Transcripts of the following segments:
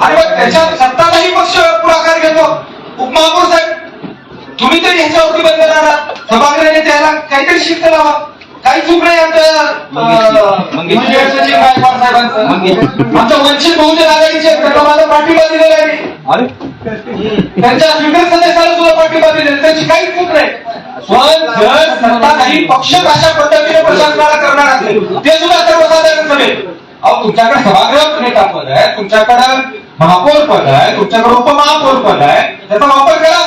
आणि मग त्याच्यात सत्ताधारी पक्ष पुढाकार घेतो. उपमहापौर साहेब तुम्ही तरी ह्याच्यावरती बंद करा, सभागृहाने त्याला काहीतरी शिस्त लावा. काही चूक नाही आमच्या सचिन गायकवाड साहेबांचं. आमच्या वंचित बहुजन आघाडीचे त्यांना माझा पाठिंबा दिलेला आहे. त्यांच्या स्वीकार सदस्याला सुद्धा पाठिंबा दिलेला, त्याची काही चूक नाही. पण जर सत्ताधारी पक्ष अशा पद्धतीने प्रशासनाला करणार असेल ते सुद्धा सर्वसाधारण सभेत. अहो तुमच्याकडे सभागृह नेता पद आहे, तुमच्याकडे महापौर पद आहे, तुमच्याकडे उपमहापौर पद आहे, त्याचा वापर करा.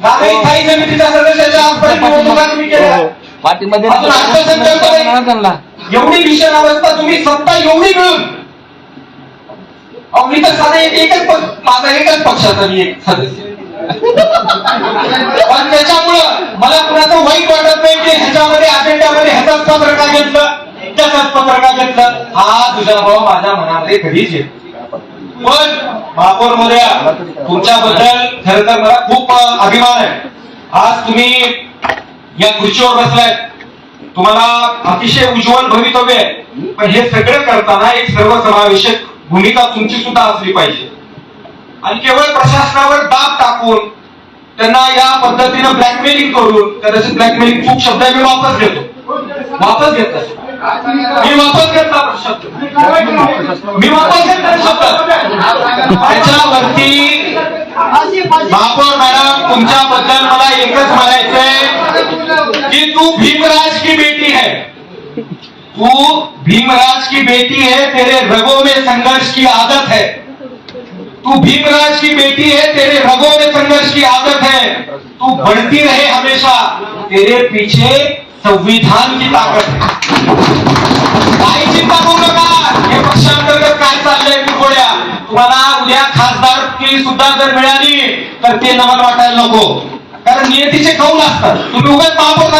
काही स्थायी समितीच्या सदस्याच्या आजपर्यंत निवडणुका तुम्ही केल्या, एवढी भीषण अवस्था तुम्ही सत्ता एवढी मिळून. अहो मी तर साधा माझा एकच पक्षाचा मी एक सदस्य, पण त्याच्यामुळं मला कुणाचं वाईट वाटत नाही की ह्याच्यामध्ये अजेंड्यामध्ये ह्याचाच पत्र का घेतलं, त्याचाच पत्र का घेतलं, हा दुजाभाव माझ्या मनामध्ये कधीच येत. पण महापौर महोदया तुमच्याबद्दल खरं तर मला खूप अभिमान आहे. आज तुम्ही या खुर्चीवर बसलाय, तुम्हाला अतिशय उज्ज्वल भवितव्य आहे. पण हे सगळं करताना एक सर्वसमावेशक भूमिका तुमची सुद्धा असली पाहिजे. आणि केवळ प्रशासनावर दाब टाकून त्यांना या पद्धतीनं ब्लॅकमेलिंग करून, कदाचित ब्लॅकमेलिंग खूप शब्द मी वापस घेतो, वापस घेतला शब्द त्याच्यावरती. महापौर मॅडम तुमच्याबद्दल मला एकच म्हणायचंय की तू भीमराज की बेटी है, तू भीमराज की बेटी है, तेरे रगों में संघर्ष की आदत है. तू भीमराज की बेटी है, तेरे रगों में संघर्ष की आदत है. तू बढ़ती रहे हमेशा, तेरे पीछे संविधान की ताकत है. काही चिंता करू नका, हे पक्षांतर्गत काय चाललंय कुरघोड्या. तुम्हाला उद्या खासदारकी सुद्धा जर मिळाली तर ते नमन वाटायला नको, कारण नियतीचे कौल असतात. तुम्ही उगाच महापौर